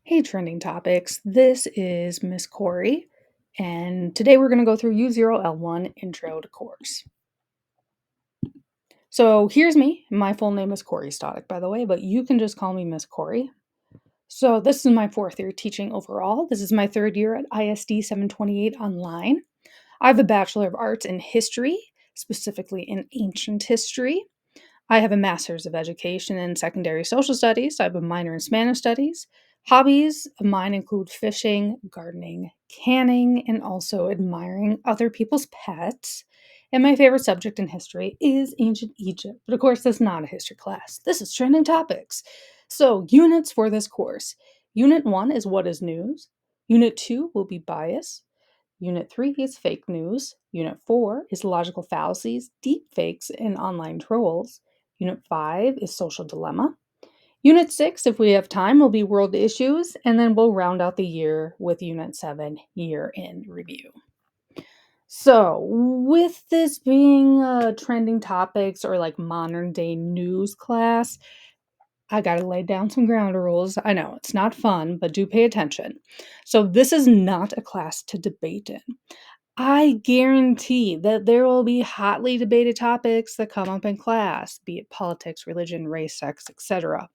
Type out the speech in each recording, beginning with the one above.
Hey, trending topics. This is Miss Corey, and today we're going to go through U0-L1 Intro to Course. So here's me. My full name is Corey Stodic, by the way, but you can just call me Miss Corey. So this is my fourth year teaching overall. This is my third year at ISD 728 online. I have a Bachelor of Arts in History, specifically in Ancient History. I have a Master's of Education in Secondary Social Studies. I have a minor in Spanish Studies. Hobbies of mine include fishing, gardening, canning, and also admiring other people's pets. And my favorite subject in history is ancient Egypt. But of course, this is not a history class. This is trending topics. So, units for this course. Unit 1 is what is news. Unit 2 will be bias. Unit 3 is fake news. Unit 4 is logical fallacies, deep fakes, and online trolls. Unit 5 is social dilemma. Unit 6, if we have time, will be world issues, and then we'll round out the year with Unit 7, year in review. So, with this being trending topics or like modern day news class, I gotta lay down some ground rules. I know it's not fun, but do pay attention. So, this is not a class to debate in. I guarantee that there will be hotly debated topics that come up in class, be it politics, religion, race, sex, etc.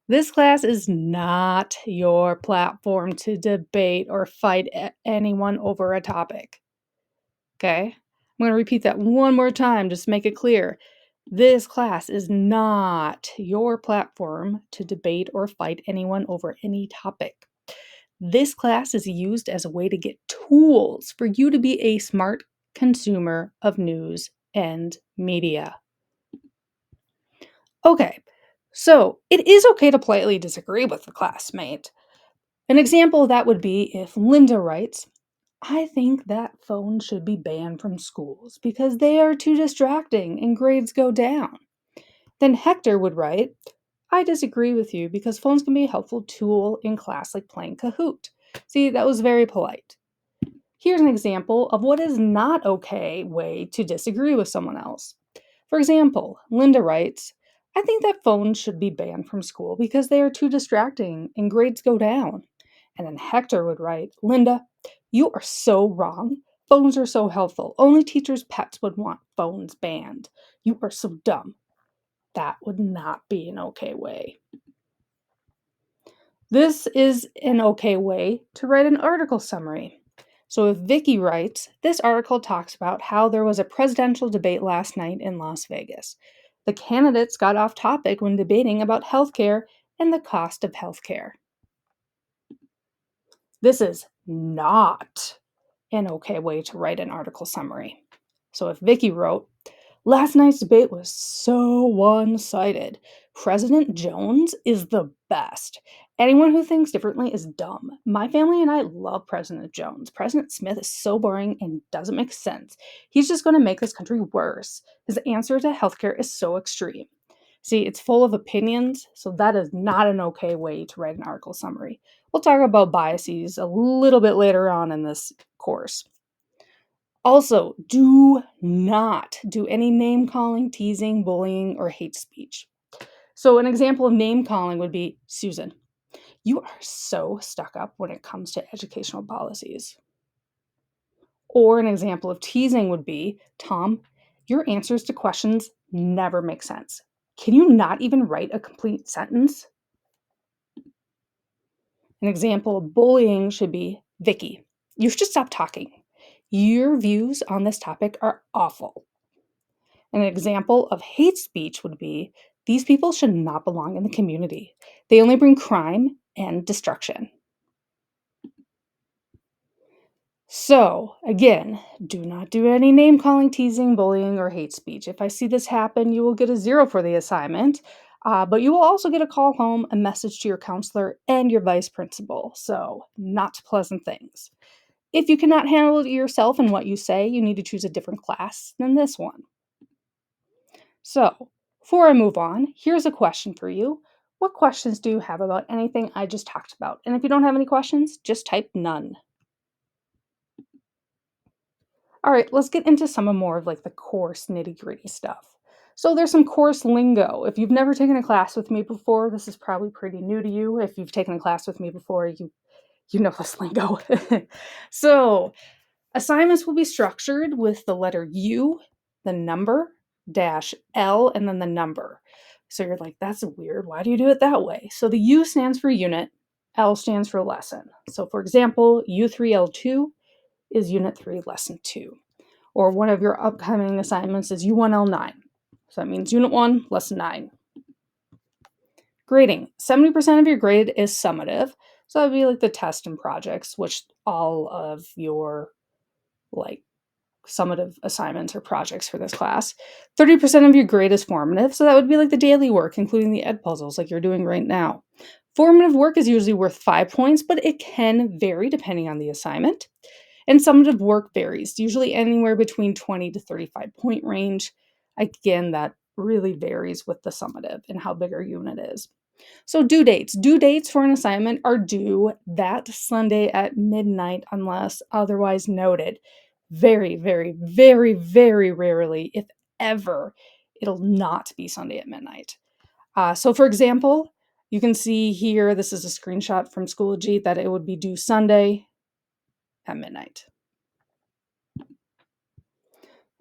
This class is not your platform to debate or fight anyone over a topic. Okay? I'm going to repeat that one more time just to make it clear. This class is not your platform to debate or fight anyone over any topic. This class is used as a way to get tools for you to be a smart consumer of news and media. Okay, so it is okay to politely disagree with a classmate. An example of that would be if Linda writes, I think that phones should be banned from schools because they are too distracting and grades go down. Then Hector would write, I disagree with you because phones can be a helpful tool in class like playing Kahoot. See, that was very polite. Here's an example of what is not okay way to disagree with someone else. For example, Linda writes, I think that phones should be banned from school because they are too distracting and grades go down. And then Hector would write, Linda, you are so wrong. Phones are so helpful. Only teachers' pets would want phones banned. You are so dumb. That would not be an okay way. This is an okay way to write an article summary. So if Vicky writes, this article talks about how there was a presidential debate last night in Las Vegas. The candidates got off topic when debating about healthcare and the cost of healthcare. This is not an okay way to write an article summary. So if Vicky wrote, last night's debate was so one-sided. President Jones is the best. Anyone who thinks differently is dumb. My family and I love President Jones. President Smith is so boring and doesn't make sense. He's just going to make this country worse. His answer to healthcare is so extreme. See, it's full of opinions, so that is not an okay way to write an article summary. We'll talk about biases a little bit later on in this course. Also, do not do any name calling, teasing, bullying, or hate speech. So, an example of name calling would be Susan. You are so stuck up when it comes to educational policies. Or an example of teasing would be Tom, your answers to questions never make sense. Can you not even write a complete sentence? An example of bullying should be Vicky, you should stop talking. Your views on this topic are awful. An example of hate speech would be these people should not belong in the community. They only bring crime and destruction. So, again, do not do any name calling, teasing, bullying, or hate speech. If I see this happen, you will get a 0 for the assignment, but you will also get a call home, a message to your counselor, and your vice principal. So, not pleasant things. If you cannot handle it yourself and what you say, you need to choose a different class than this one. So, before I move on, here's a question for you. What questions do you have about anything I just talked about? And if you don't have any questions, just type none. All right, let's get into some of more of like the course nitty-gritty stuff. So there's some course lingo. If you've never taken a class with me before, this is probably pretty new to you. If you've taken a class with me before, you know this lingo. So assignments will be structured with the letter U, the number, dash L, and then the number. So you're like, that's weird. Why do you do it that way? So the U stands for unit, L stands for lesson. So for example, U0-L1 is Unit 3, Lesson 2. Or one of your upcoming assignments is U0-L1. So that means Unit 1, Lesson 9. Grading. 70% of your grade is summative. So that would be like the test and projects, which all of your like summative assignments or projects for this class. 30% of your grade is formative. So that would be like the daily work, including the ed puzzles like you're doing right now. Formative work is usually worth 5 points, but it can vary depending on the assignment. And summative work varies, usually anywhere between 20 to 35 point range. Again, that really varies with the summative and how big our unit is. So due dates. Due dates for an assignment are due that Sunday at midnight unless otherwise noted. Very, very, very, very rarely, if ever, it'll not be Sunday at midnight. So for example, you can see here, this is a screenshot from Schoology, that it would be due Sunday at midnight.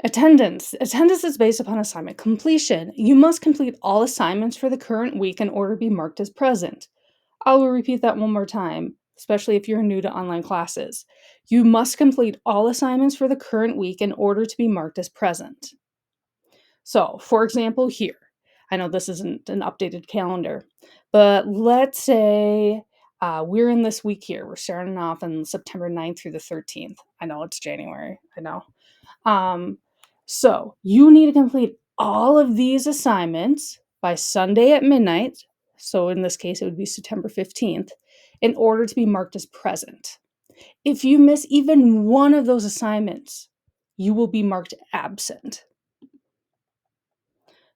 Attendance. Attendance is based upon assignment completion. You must complete all assignments for the current week in order to be marked as present. I will repeat that one more time, especially if you're new to online classes. You must complete all assignments for the current week in order to be marked as present. So, for example, here, I know this isn't an updated calendar, but let's say we're in this week here. We're starting off on September 9th through the 13th. I know it's January. I know. So you need to complete all of these assignments by Sunday at midnight. So in this case, it would be September 15th in order to be marked as present. If you miss even one of those assignments, you will be marked absent.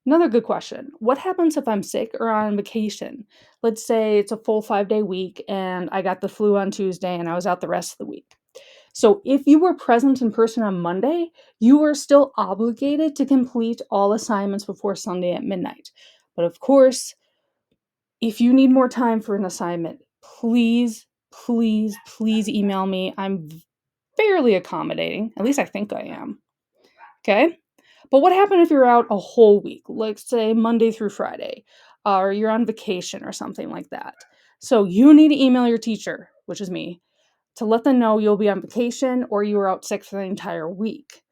Another good question. What happens if I'm sick or on vacation? Let's say it's a full 5-day week and I got the flu on Tuesday and I was out the rest of the week. So if you were present in person on Monday, you are still obligated to complete all assignments before Sunday at midnight. But of course, if you need more time for an assignment, please, please, please email me. I'm fairly accommodating. At least I think I am. Okay? But what happens if you're out a whole week, like say Monday through Friday, or you're on vacation or something like that? So you need to email your teacher, which is me, to let them know you'll be on vacation or you were out sick for the entire week.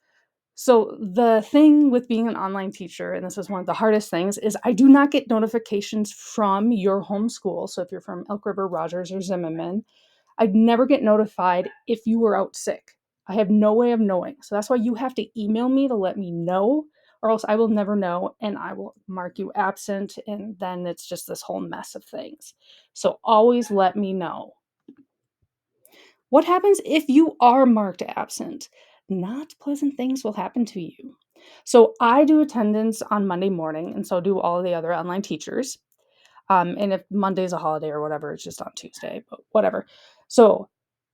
So the thing with being an online teacher, and this is one of the hardest things, is I do not get notifications from your home school. So if you're from Elk River, Rogers, or Zimmerman, I'd never get notified if you were out sick. I have no way of knowing. So that's why you have to email me to let me know, or else I will never know and I will mark you absent. And then it's just this whole mess of things. So always let me know. What happens if you are marked absent? Not pleasant things will happen to you. So I do attendance on Monday morning, and so do all the other online teachers. And if Monday's a holiday or whatever, it's just on Tuesday, but whatever. So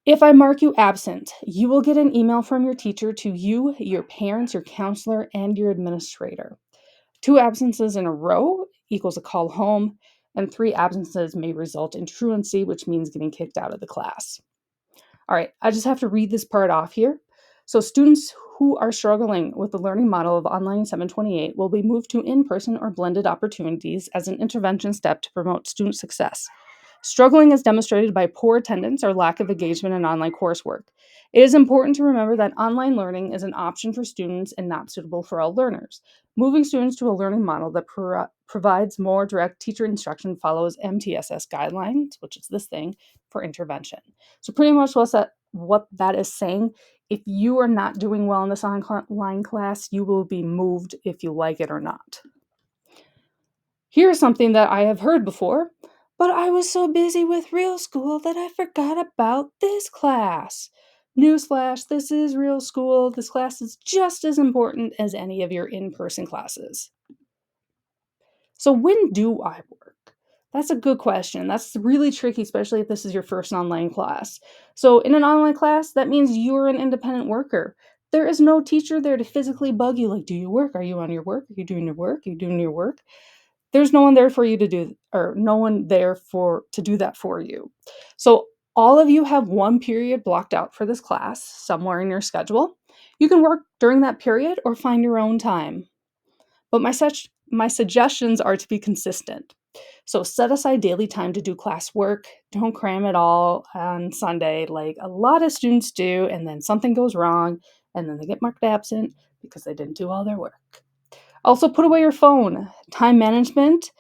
if I mark you absent, you will get an email from your teacher to you, your parents, your counselor, and your administrator. 2 absences in a row equals a call home, and 3 absences may result in truancy, which means getting kicked out of the class. All right, I just have to read this part off here. So students who are struggling with the learning model of Online 728 will be moved to in-person or blended opportunities as an intervention step to promote student success. Struggling is demonstrated by poor attendance or lack of engagement in online coursework. It is important to remember that online learning is an option for students and not suitable for all learners. Moving students to a learning model that provides more direct teacher instruction follows MTSS guidelines, which is this thing, for intervention. So pretty much what that is saying, if you are not doing well in this online class, you will be moved if you like it or not. Here's something that I have heard before, but I was so busy with real school that I forgot about this class. Newsflash, this is real school. This class is just as important as any of your in-person classes. So when do I work? That's a good question. That's really tricky, especially if this is your first online class. So in an online class, that means you're an independent worker. There is no teacher there to physically bug you like, do your work? Are you on your work? Are you doing your work? Are you doing your work? There's no one there for you to do, or no one there to do that for you. So all of you have one period blocked out for this class somewhere in your schedule. You can work during that period or find your own time. But my suggestions are to be consistent. So set aside daily time to do classwork. Don't cram it all on Sunday like a lot of students do, and then something goes wrong, and then they get marked absent because they didn't do all their work. Also, put away your phone. Time management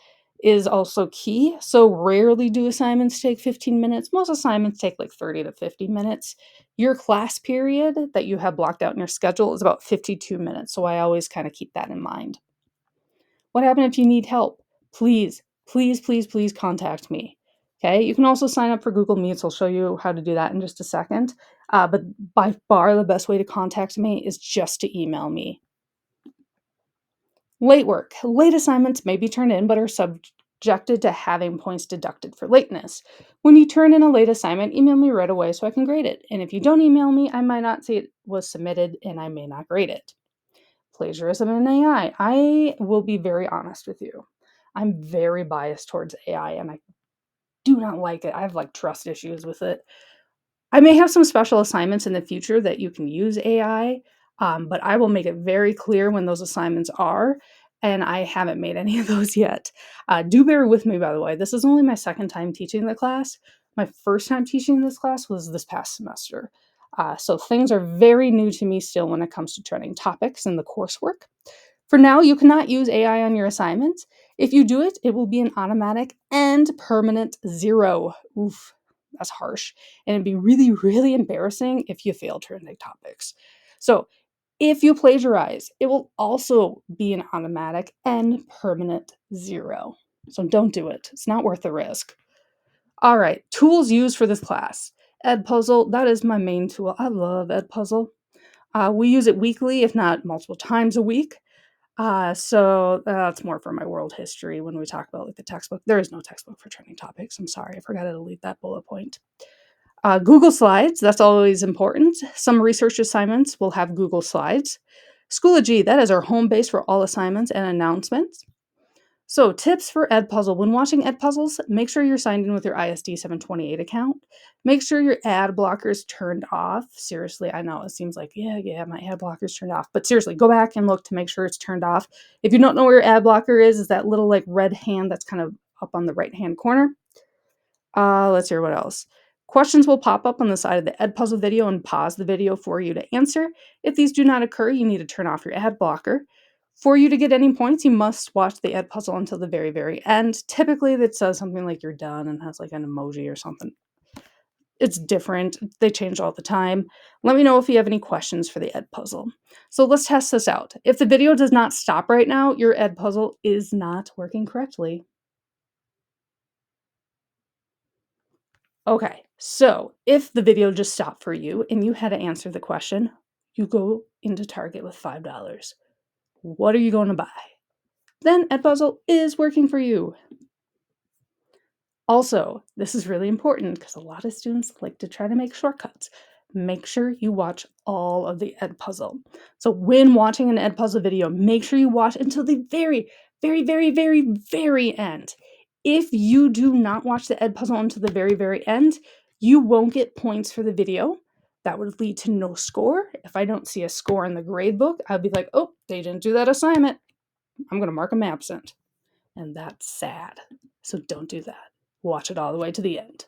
is also key. So rarely do assignments take 15 minutes. Most assignments take like 30 to 50 minutes. Your class period that you have blocked out in your schedule is about 52 minutes. So I always kind of keep that in mind. What happens if you need help? Please, please, please, please contact me. Okay, you can also sign up for Google Meets. I'll show you how to do that in just a second. But by far, the best way to contact me is just to email me. Late work. Late assignments may be turned in but are subjected to having points deducted for lateness. When you turn in a late assignment, email me right away so I can grade it. And if you don't email me, I might not see it was submitted and I may not grade it. Plagiarism in AI. I will be very honest with you. I'm very biased towards AI and I do not like it. I have like trust issues with it. I may have some special assignments in the future that you can use AI, but I will make it very clear when those assignments are, and I haven't made any of those yet. Do bear with me, by the way. This is only my second time teaching the class. My first time teaching this class was this past semester. So things are very new to me still when it comes to trending topics in the coursework. For now, you cannot use AI on your assignments. If you do it, it will be an automatic and permanent 0. Oof, that's harsh. And it'd be really, really embarrassing if you fail trending topics. So if you plagiarize, it will also be an automatic and permanent 0. So don't do it. It's not worth the risk. All right, tools used for this class. Edpuzzle, that is my main tool. I love Edpuzzle. We use it weekly, if not multiple times a week. So that's more for my world history when we talk about like the textbook. There is no textbook for trending topics. I'm sorry, I forgot to delete that bullet point. Google Slides, that's always important. Some research assignments will have Google Slides. Schoology, that is our home base for all assignments and announcements. So tips for Edpuzzle. When watching Edpuzzles, make sure you're signed in with your ISD 728 account. Make sure your ad blocker is turned off. Seriously, I know it seems like, yeah, my ad blocker is turned off. But seriously, go back and look to make sure it's turned off. If you don't know where your ad blocker is that little like red hand that's kind of up on the right-hand corner. Let's hear what else. Questions will pop up on the side of the Edpuzzle video and pause the video for you to answer. If these do not occur, you need to turn off your ad blocker. For you to get any points, you must watch the Edpuzzle until the very, very end. Typically, that says something like you're done and has like an emoji or something. It's different. They change all the time. Let me know if you have any questions for the Edpuzzle. So let's test this out. If the video does not stop right now, your Edpuzzle is not working correctly. Okay, so if the video just stopped for you and you had to answer the question, you go into Target with $5. What are you going to buy? Then Edpuzzle is working for you. Also, this is really important because a lot of students like to try to make shortcuts. Make sure you watch all of the Edpuzzle. So when watching an Edpuzzle video, make sure you watch until the very, very, very, very, very end. If you do not watch the Edpuzzle until the very, very end, you won't get points for the video. That would lead to no score. If I don't see a score in the grade book, I'd be like, oh, they didn't do that assignment. I'm going to mark them absent. And that's sad. So don't do that. Watch it all the way to the end.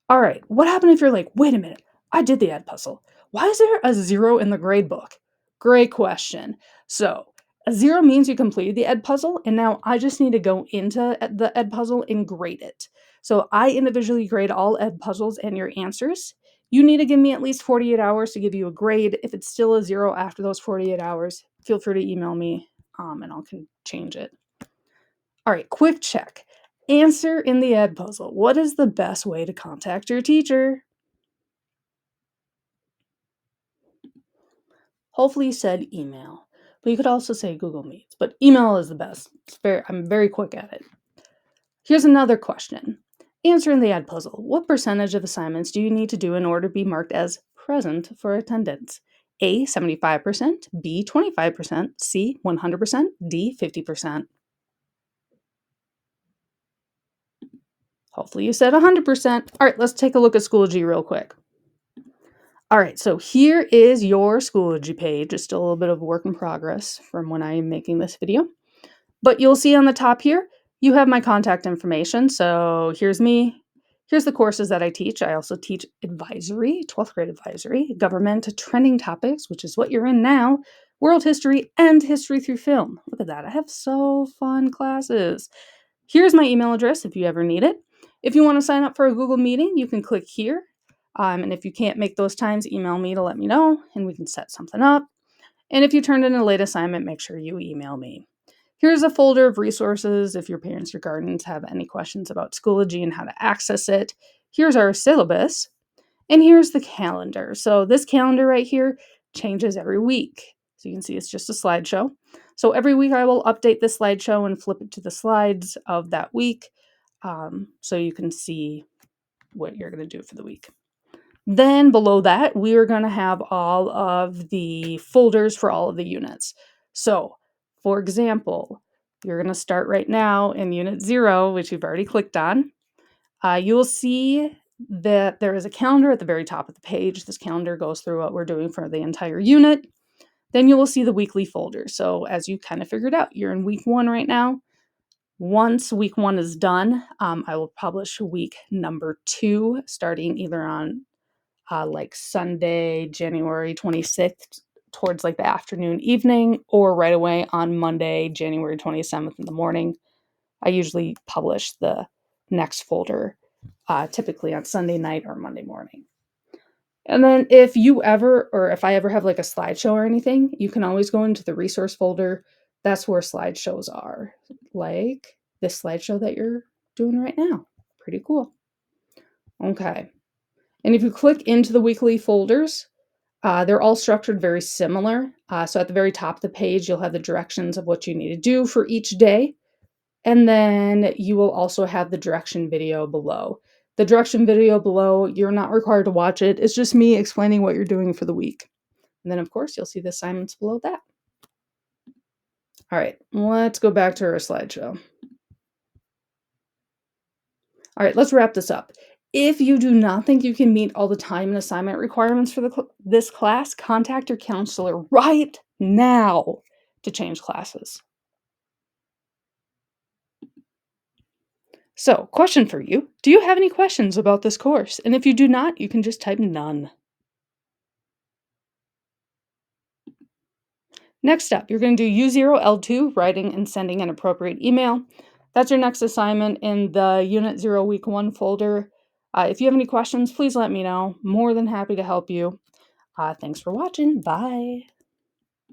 All right, what happened if you're like, wait a minute, I did the Edpuzzle. Why is there a 0 in the grade book? Great question. So a 0 means you completed the Edpuzzle, and now I just need to go into the Edpuzzle and grade it. So I individually grade all Edpuzzles and your answers. You need to give me at least 48 hours to give you a grade. If it's still a 0 after those 48 hours, feel free to email me and I can change it. All right, quick check. Answer in the Edpuzzle. What is the best way to contact your teacher? Hopefully you said email, but you could also say Google Meets, but email is the best. I'm very quick at it. Here's another question. Answer in the Edpuzzle. What percentage of assignments do you need to do in order to be marked as present for attendance? A, 75%, B, 25%, C, 100%, D, 50%. Hopefully you said 100%. All right, let's take a look at Schoology real quick. All right, so here is your Schoology page. It's still a little bit of work in progress from when I am making this video. But you'll see on the top here, you have my contact information. So here's me. Here's the courses that I teach. I also teach advisory, 12th grade advisory, government, trending topics, which is what you're in now, world history, and history through film. Look at that. I have so fun classes. Here's my email address if you ever need it. If you want to sign up for a Google meeting, you can click here. And if you can't make those times, email me to let me know, and we can set something up. And if you turned in a late assignment, make sure you email me. Here's a folder of resources if your parents or guardians have any questions about Schoology and how to access it. Here's our syllabus, and here's the calendar. So this calendar right here changes every week. So you can see it's just a slideshow. So every week I will update the slideshow and flip it to the slides of that week, so you can see what you're going to do for the week. Then below that, we are going to have all of the folders for all of the units. So, for example, you're going to start right now in Unit 0, which you've already clicked on. You will see that there is a calendar at the very top of the page. This calendar goes through what we're doing for the entire unit. Then you will see the weekly folder. So as you kind of figured out, you're in week 1 right now. Once week 1 is done, I will publish week number 2 starting either on like Sunday, January 26th, towards like the afternoon, evening, or right away on Monday, January 27th in the morning. I usually publish the next folder typically on Sunday night or Monday morning. And then if I ever have like a slideshow or anything, you can always go into the resource folder. That's where slideshows are, like this slideshow that you're doing right now. Pretty cool. Okay. And if you click into the weekly folders, they're all structured very similar. So at the very top of the page, you'll have the directions of what you need to do for each day. And then you will also have the direction video below. The direction video below, you're not required to watch it. It's just me explaining what you're doing for the week. And then, of course, you'll see the assignments below that. All right, let's go back to our slideshow. All right, let's wrap this up. If you do not think you can meet all the time and assignment requirements for this class, contact your counselor right now to change classes. So, question for you. Do you have any questions about this course? And if you do not, you can just type none. Next up, you're going to do U0-L2, writing and sending an appropriate email. That's your next assignment in the Unit 0 Week 1 folder. If you have any questions, please let me know. More than happy to help you. Thanks for watching. Bye.